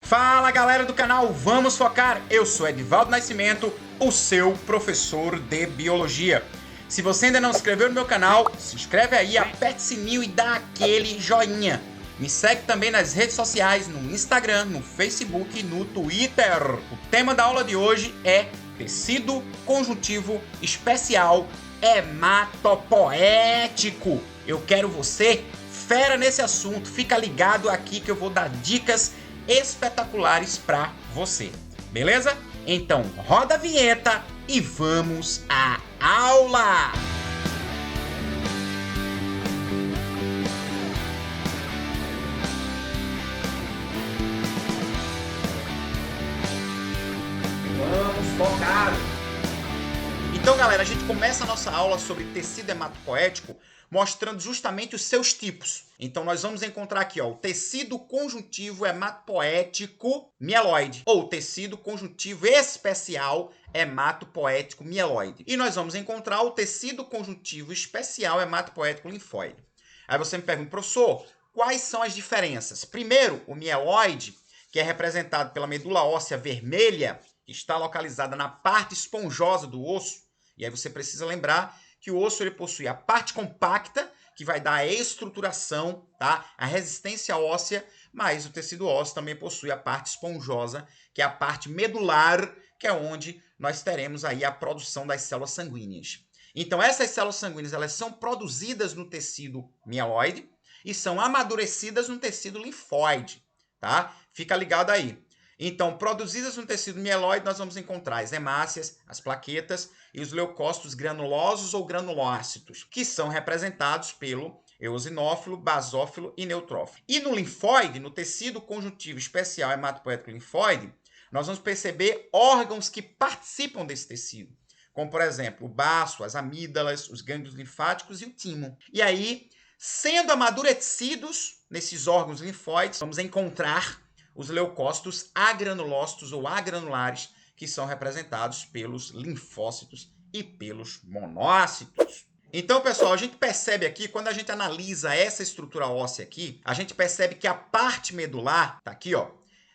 Fala galera do canal Vamos Focar, eu sou Edivaldo Nascimento, o seu professor de Biologia. Se você ainda não se inscreveu no meu canal, se inscreve aí, aperte o sininho e dá aquele joinha. Me segue também nas redes sociais, no Instagram, no Facebook e no Twitter. O tema da aula de hoje é tecido conjuntivo especial hematopoético. Eu quero você fera nesse assunto, fica ligado aqui que eu vou dar dicas espetaculares para você, beleza? Então roda a vinheta e vamos à aula! Vamos focar! Então galera, a gente começa a nossa aula sobre tecido hematopoético mostrando justamente os seus tipos. Então nós vamos encontrar aqui, ó, o tecido conjuntivo hematopoético mieloide ou tecido conjuntivo especial hematopoético mieloide. E nós vamos encontrar o tecido conjuntivo especial hematopoético linfóide. Aí você me pergunta, professor, quais são as diferenças? Primeiro, o mieloide, que é representado pela medula óssea vermelha, que está localizada na parte esponjosa do osso. E aí você precisa lembrar que o osso ele possui a parte compacta, que vai dar a estruturação, tá? A resistência óssea, mas o tecido ósseo também possui a parte esponjosa, que é a parte medular, que é onde nós teremos aí a produção das células sanguíneas. Então, essas células sanguíneas elas são produzidas no tecido mieloide e são amadurecidas no tecido linfóide, tá? Fica ligado aí. Então, produzidas no tecido mieloide, nós vamos encontrar as hemácias, as plaquetas e os leucócitos granulosos ou granulócitos, que são representados pelo eosinófilo, basófilo e neutrófilo. E no linfóide, no tecido conjuntivo especial hematopoético linfóide, nós vamos perceber órgãos que participam desse tecido, como, por exemplo, o baço, as amígdalas, os gânglios linfáticos e o timo. E aí, sendo amadurecidos nesses órgãos linfóides, vamos encontrar os leucócitos agranulócitos ou agranulares, que são representados pelos linfócitos e pelos monócitos. Então, pessoal, a gente percebe aqui, quando a gente analisa essa estrutura óssea aqui, a gente percebe que a parte medular, tá aqui, ó,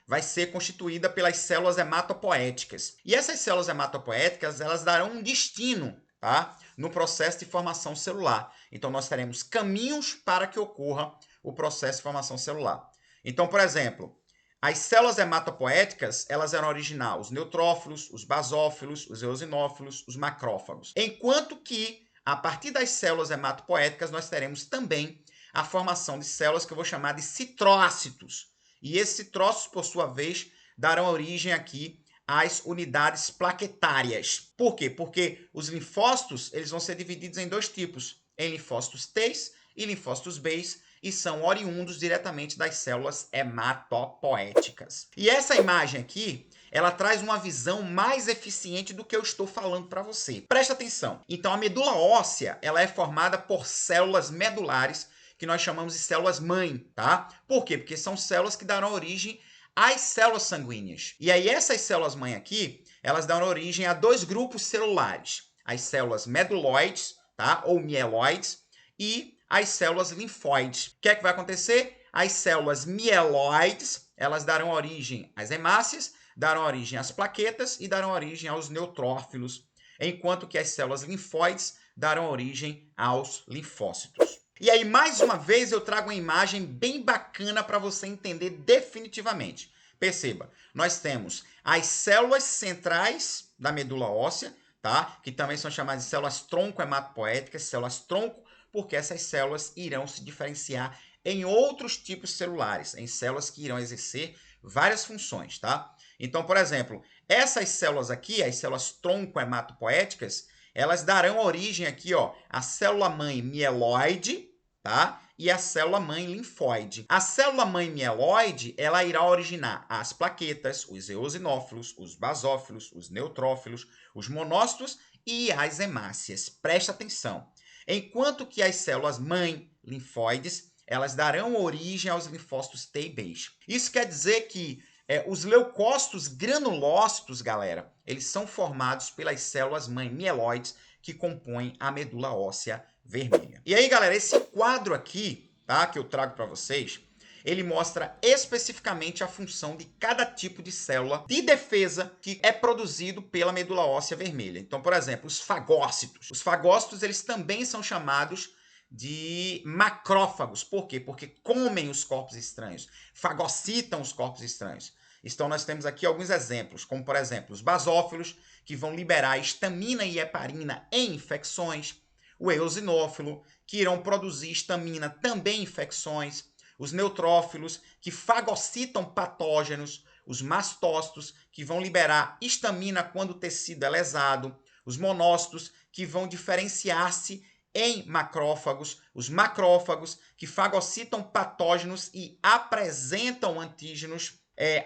vai ser constituída pelas células hematopoéticas. E essas células hematopoéticas, elas darão um destino, tá, no processo de formação celular. Então, nós teremos caminhos para que ocorra o processo de formação celular. Então, por exemplo, as células hematopoéticas, elas eram original os neutrófilos, os basófilos, os eosinófilos, os macrófagos. Enquanto que, a partir das células hematopoéticas, nós teremos também a formação de células que eu vou chamar de citrócitos. E esses citrócitos, por sua vez, darão origem aqui às unidades plaquetárias. Por quê? Porque os linfócitos eles vão ser divididos em dois tipos, em linfócitos T e linfócitos B, e são oriundos diretamente das células hematopoéticas. E essa imagem aqui, ela traz uma visão mais eficiente do que eu estou falando para você. Presta atenção. Então, a medula óssea, ela é formada por células medulares, que nós chamamos de células-mãe, tá? Por quê? Porque são células que darão origem às células sanguíneas. E aí, essas células-mãe aqui, elas dão origem a dois grupos celulares. As células meduloides, tá? Ou mieloides, e as células linfóides. O que é que vai acontecer? As células mieloides, elas darão origem às hemácias, darão origem às plaquetas e darão origem aos neutrófilos, enquanto que as células linfóides darão origem aos linfócitos. E aí, mais uma vez, eu trago uma imagem bem bacana para você entender definitivamente. Perceba, nós temos as células centrais da medula óssea, tá? Que também são chamadas de células tronco hematopoéticas, células tronco, porque essas células irão se diferenciar em outros tipos celulares, em células que irão exercer várias funções, tá? Então, por exemplo, essas células aqui, as células tronco hematopoéticas, elas darão origem aqui, ó, à célula-mãe mieloide, tá? E a célula-mãe linfóide. A célula-mãe mieloide, ela irá originar as plaquetas, os eosinófilos, os basófilos, os neutrófilos, os monócitos e as hemácias. Presta atenção. Enquanto que as células-mãe linfóides, elas darão origem aos linfócitos T e B. Isso quer dizer que os leucócitos granulócitos, galera, eles são formados pelas células-mãe mieloides que compõem a medula óssea vermelha. E aí, galera, esse quadro aqui, tá, que eu trago para vocês, ele mostra especificamente a função de cada tipo de célula de defesa que é produzido pela medula óssea vermelha. Então, por exemplo, os fagócitos. Os fagócitos, eles também são chamados de macrófagos. Por quê? Porque comem os corpos estranhos, fagocitam os corpos estranhos. Então, nós temos aqui alguns exemplos, como, por exemplo, os basófilos, que vão liberar histamina e heparina em infecções, o eosinófilo, que irão produzir histamina também em infecções, os neutrófilos, que fagocitam patógenos, os mastócitos, que vão liberar histamina quando o tecido é lesado, os monócitos, que vão diferenciar-se em macrófagos, os macrófagos, que fagocitam patógenos e apresentam antígenos,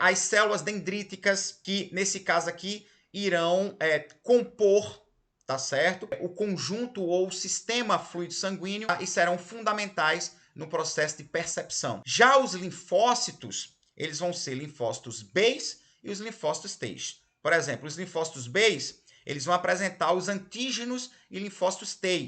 as células dendríticas, que nesse caso aqui irão compor, tá certo, o conjunto ou o sistema fluido sanguíneo e serão fundamentais no processo de percepção. Já os linfócitos, eles vão ser linfócitos B e os linfócitos T. Por exemplo, os linfócitos B, eles vão apresentar os antígenos e linfócitos T,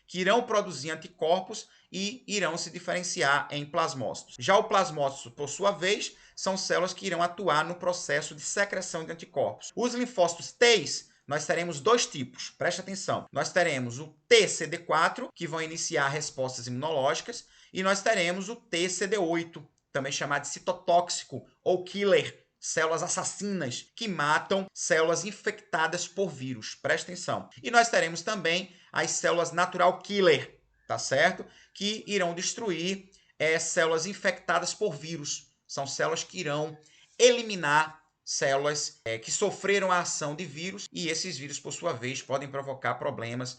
que irão produzir anticorpos e irão se diferenciar em plasmócitos. Já o plasmócito, por sua vez, são células que irão atuar no processo de secreção de anticorpos. Os linfócitos T, nós teremos dois tipos, preste atenção. Nós teremos o TCD4, que vão iniciar respostas imunológicas, e nós teremos o TCD8, também chamado de citotóxico ou killer, células assassinas que matam células infectadas por vírus. Preste atenção. E nós teremos também as células natural killer, tá certo? Que irão destruir células infectadas por vírus. São células que irão eliminar células que sofreram a ação de vírus, e esses vírus, por sua vez, podem provocar problemas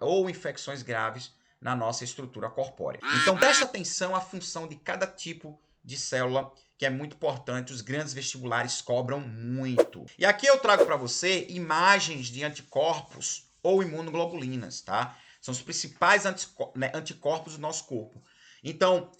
ou infecções graves na nossa estrutura corpórea. Então, preste atenção à função de cada tipo de célula, que é muito importante, os grandes vestibulares cobram muito. E aqui eu trago para você imagens de anticorpos ou imunoglobulinas, tá? São os principais anticorpos do nosso corpo. Então,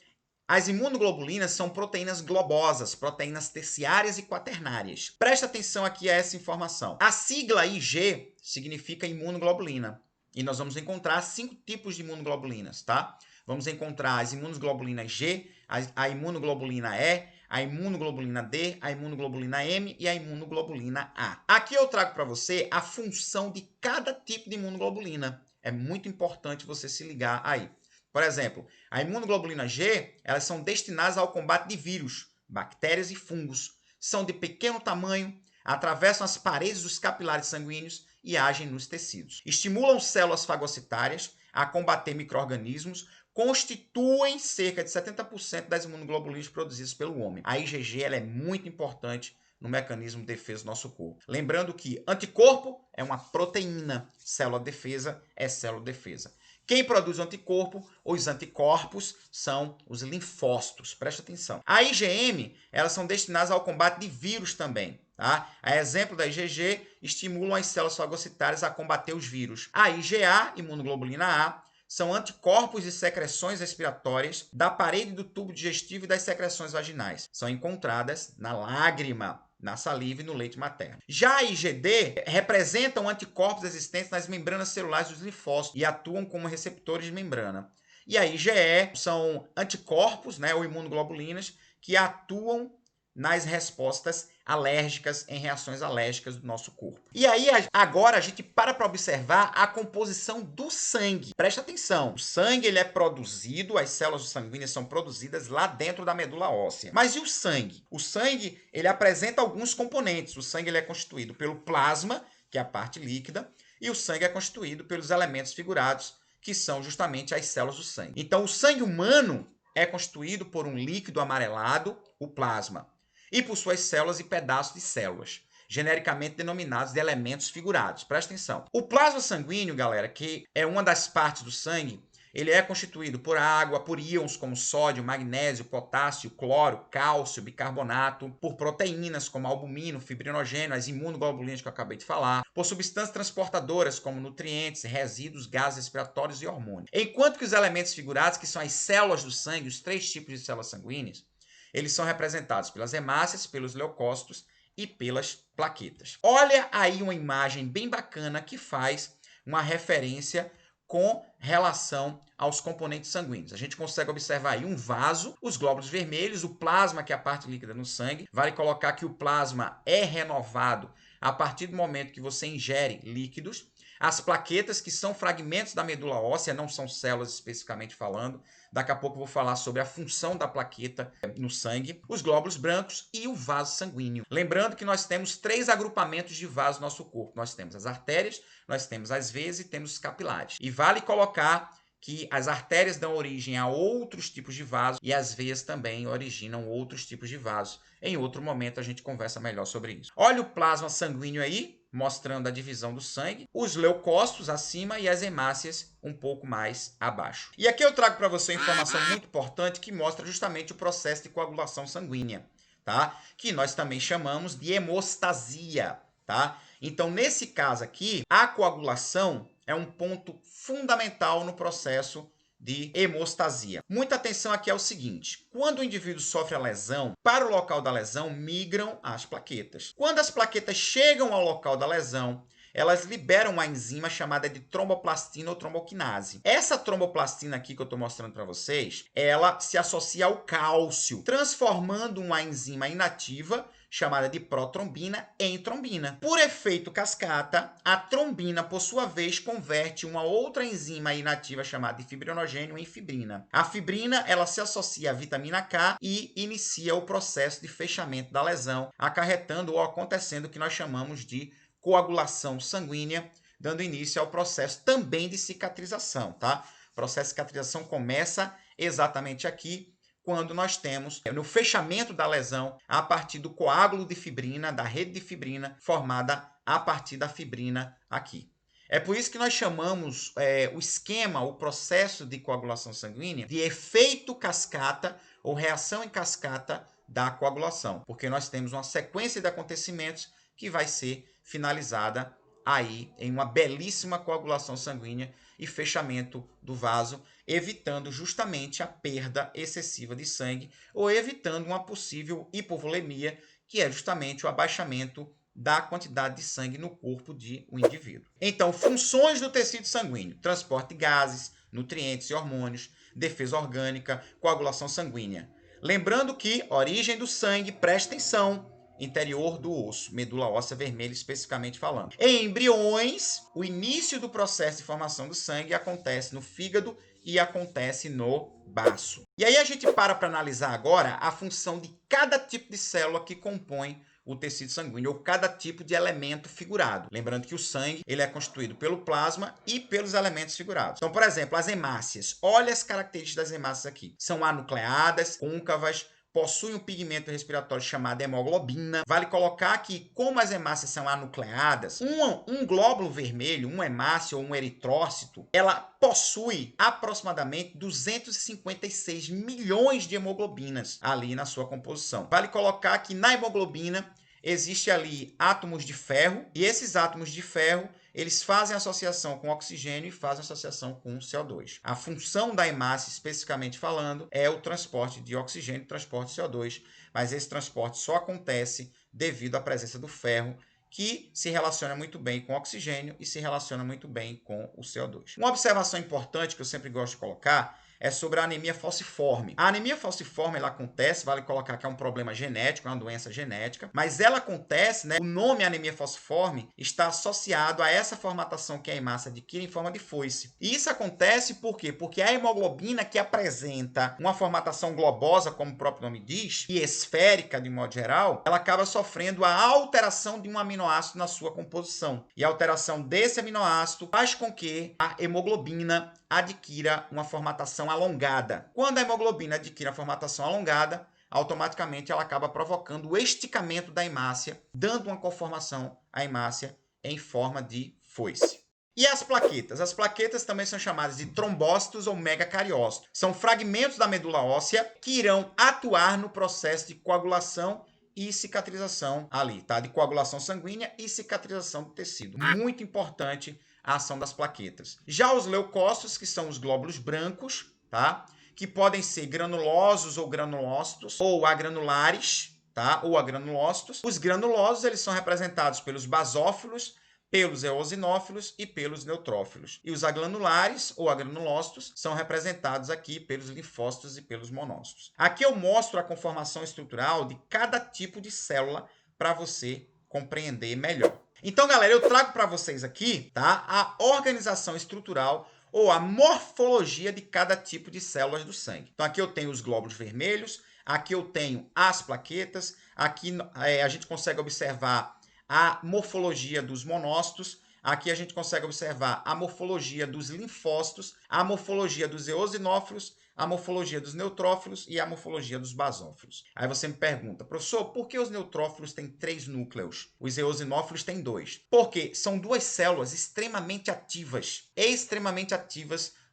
as imunoglobulinas são proteínas globosas, proteínas terciárias e quaternárias. Presta atenção aqui a essa informação. A sigla IG significa imunoglobulina. E nós vamos encontrar 5 tipos de imunoglobulinas, tá? Vamos encontrar as imunoglobulinas G, a imunoglobulina E, a imunoglobulina D, a imunoglobulina M e a imunoglobulina A. Aqui eu trago para você a função de cada tipo de imunoglobulina. É muito importante você se ligar aí. Por exemplo, a imunoglobulina G, elas são destinadas ao combate de vírus, bactérias e fungos. São de pequeno tamanho, atravessam as paredes dos capilares sanguíneos e agem nos tecidos. Estimulam células fagocitárias a combater micro-organismos, constituem cerca de 70% das imunoglobulinas produzidas pelo homem. A IgG ela é muito importante no mecanismo de defesa do nosso corpo. Lembrando que anticorpo é uma proteína, célula defesa é célula defesa. Quem produz o anticorpo, os anticorpos, são os linfócitos. Presta atenção. A IgM, elas são destinadas ao combate de vírus também. Tá? A exemplo da IgG, estimulam as células fagocitárias a combater os vírus. A IgA, imunoglobulina A, são anticorpos e secreções respiratórias da parede do tubo digestivo e das secreções vaginais. São encontradas na lágrima, na saliva e no leite materno. Já a IgD representam anticorpos existentes nas membranas celulares dos linfócitos e atuam como receptores de membrana. E a IgE são anticorpos, ou imunoglobulinas, que atuam nas respostas alérgicas, em reações alérgicas do nosso corpo. E aí, agora a gente para observar a composição do sangue. Presta atenção, o sangue ele é produzido, as células sanguíneas são produzidas lá dentro da medula óssea. Mas e o sangue? O sangue ele apresenta alguns componentes. O sangue ele é constituído pelo plasma, que é a parte líquida, e o sangue é constituído pelos elementos figurados, que são justamente as células do sangue. Então, o sangue humano é constituído por um líquido amarelado, o plasma, e por suas células e pedaços de células, genericamente denominados de elementos figurados. Presta atenção. O plasma sanguíneo, galera, que é uma das partes do sangue, ele é constituído por água, por íons como sódio, magnésio, potássio, cloro, cálcio, bicarbonato, por proteínas como albumino, fibrinogênio, as imunoglobulinas que eu acabei de falar, por substâncias transportadoras como nutrientes, resíduos, gases respiratórios e hormônios. Enquanto que os elementos figurados, que são as células do sangue, os 3 tipos de células sanguíneas, eles são representados pelas hemácias, pelos leucócitos e pelas plaquetas. Olha aí uma imagem bem bacana que faz uma referência com relação aos componentes sanguíneos. A gente consegue observar aí um vaso, os glóbulos vermelhos, o plasma, que é a parte líquida no sangue. Vale colocar que o plasma é renovado a partir do momento que você ingere líquidos. As plaquetas, que são fragmentos da medula óssea, não são células especificamente falando. Daqui a pouco eu vou falar sobre a função da plaqueta no sangue. Os glóbulos brancos e o vaso sanguíneo. Lembrando que nós temos 3 agrupamentos de vasos no nosso corpo. Nós temos as artérias, nós temos as veias e temos os capilares. E vale colocar que as artérias dão origem a outros tipos de vasos e as veias também originam outros tipos de vasos. Em outro momento a gente conversa melhor sobre isso. Olha o plasma sanguíneo aí, mostrando a divisão do sangue, os leucócitos acima e as hemácias um pouco mais abaixo. E aqui eu trago para você uma informação muito importante que mostra justamente o processo de coagulação sanguínea, tá? Que nós também chamamos de hemostasia, tá? Então, nesse caso aqui, a coagulação é um ponto fundamental no processo de hemostasia. Muita atenção aqui é o seguinte: quando o indivíduo sofre a lesão, para o local da lesão migram as plaquetas. Quando as plaquetas chegam ao local da lesão, elas liberam uma enzima chamada de tromboplastina ou tromboquinase. Essa tromboplastina aqui que eu estou mostrando para vocês, ela se associa ao cálcio, transformando uma enzima inativa chamada de protrombina em trombina. Por efeito cascata, a trombina, por sua vez, converte uma outra enzima inativa chamada de fibrinogênio em fibrina. A fibrina, ela se associa à vitamina K e inicia o processo de fechamento da lesão, acarretando ou acontecendo o que nós chamamos de coagulação sanguínea, dando início ao processo também de cicatrização, tá? O processo de cicatrização começa exatamente aqui, quando nós temos no fechamento da lesão a partir do coágulo de fibrina, da rede de fibrina, formada a partir da fibrina aqui. É por isso que nós chamamos o esquema, o processo de coagulação sanguínea, de efeito cascata ou reação em cascata da coagulação, porque nós temos uma sequência de acontecimentos que vai ser finalizada aí em uma belíssima coagulação sanguínea e fechamento do vaso, evitando justamente a perda excessiva de sangue ou evitando uma possível hipovolemia, que é justamente o abaixamento da quantidade de sangue no corpo de um indivíduo. Então, funções do tecido sanguíneo: transporte de gases, nutrientes e hormônios, defesa orgânica, coagulação sanguínea. Lembrando que origem do sangue, presta atenção, interior do osso, medula óssea vermelha especificamente falando. Em embriões, o início do processo de formação do sangue acontece no fígado e acontece no baço. E aí a gente para analisar agora a função de cada tipo de célula que compõe o tecido sanguíneo, ou cada tipo de elemento figurado. Lembrando que o sangue ele é constituído pelo plasma e pelos elementos figurados. Então, por exemplo, as hemácias. Olha as características das hemácias aqui. São anucleadas, côncavas, possuem um pigmento respiratório chamado hemoglobina. Vale colocar que, como as hemácias são anucleadas, um glóbulo vermelho, uma hemácia ou um eritrócito, ela possui aproximadamente 256 milhões de hemoglobinas ali na sua composição. Vale colocar que na hemoglobina existe ali átomos de ferro, e esses átomos de ferro eles fazem associação com oxigênio e fazem associação com CO2. A função da hemácia, especificamente falando, é o transporte de oxigênio e transporte de CO2, mas esse transporte só acontece devido à presença do ferro, que se relaciona muito bem com o oxigênio e se relaciona muito bem com o CO2. Uma observação importante que eu sempre gosto de colocar é sobre a anemia falciforme. A anemia falciforme ela acontece, vale colocar que é um problema genético, é uma doença genética, mas ela acontece, né? O nome anemia falciforme está associado a essa formatação que a hemácia adquire em forma de foice. E isso acontece por quê? Porque a hemoglobina que apresenta uma formatação globosa, como o próprio nome diz, e esférica de modo geral, ela acaba sofrendo a alteração de um aminoácido na sua composição. E a alteração desse aminoácido faz com que a hemoglobina adquira uma formatação alongada. Quando a hemoglobina adquire a formatação alongada, automaticamente ela acaba provocando o esticamento da hemácia, dando uma conformação à hemácia em forma de foice. E as plaquetas? As plaquetas também são chamadas de trombócitos ou megacariócitos. São fragmentos da medula óssea que irão atuar no processo de coagulação e cicatrização ali, tá? De coagulação sanguínea e cicatrização do tecido. Muito importante a ação das plaquetas. Já os leucócitos, que são os glóbulos brancos, tá? Que podem ser granulosos ou granulócitos, ou agranulares, tá? Ou agranulócitos. Os granulosos, eles são representados pelos basófilos, pelos eosinófilos e pelos neutrófilos. E os agranulares ou agranulócitos são representados aqui pelos linfócitos e pelos monócitos. Aqui eu mostro a conformação estrutural de cada tipo de célula para você compreender melhor. Então, galera, eu trago para vocês aqui, tá, a organização estrutural ou a morfologia de cada tipo de células do sangue. Então, aqui eu tenho os glóbulos vermelhos, aqui eu tenho as plaquetas, aqui a gente consegue observar a morfologia dos monócitos, aqui a gente consegue observar a morfologia dos linfócitos, a morfologia dos eosinófilos, a morfologia dos neutrófilos e a morfologia dos basófilos. Aí você me pergunta, professor, por que os neutrófilos têm 3 núcleos? Os eosinófilos têm 2. Porque são 2 células extremamente ativas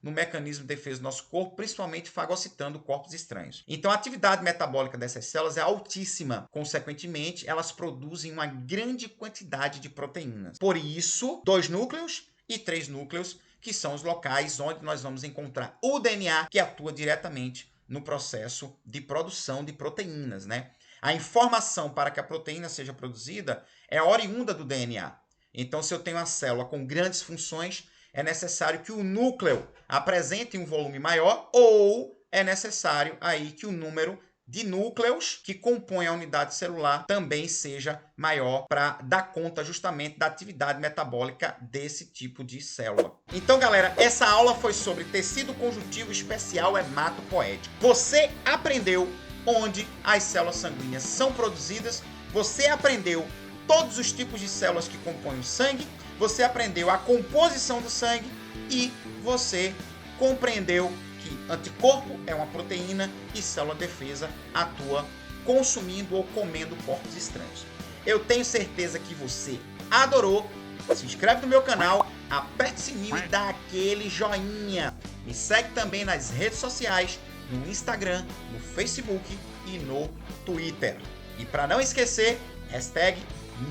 no mecanismo de defesa do nosso corpo, principalmente fagocitando corpos estranhos. Então, a atividade metabólica dessas células é altíssima. Consequentemente, elas produzem uma grande quantidade de proteínas. Por isso, 2 núcleos e 3 núcleos, que são os locais onde nós vamos encontrar o DNA, que atua diretamente no processo de produção de proteínas, né? A informação para que a proteína seja produzida é oriunda do DNA. Então, se eu tenho uma célula com grandes funções, é necessário que o núcleo apresente um volume maior ou é necessário aí que o número de núcleos que compõem a unidade celular também seja maior para dar conta justamente da atividade metabólica desse tipo de célula. Então, galera, essa aula foi sobre tecido conjuntivo especial hematopoético. Você aprendeu onde as células sanguíneas são produzidas, você aprendeu todos os tipos de células que compõem o sangue, você aprendeu a composição do sangue e você compreendeu que anticorpo é uma proteína e célula defesa atua consumindo ou comendo corpos estranhos. Eu tenho certeza que você adorou. Se inscreve no meu canal, aperte o sininho e dá aquele joinha. Me segue também nas redes sociais, no Instagram, no Facebook e no Twitter. E para não esquecer, hashtag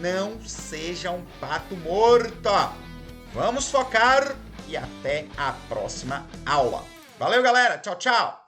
não seja um pato morto. Vamos focar e até a próxima aula. Valeu, galera. Tchau, tchau.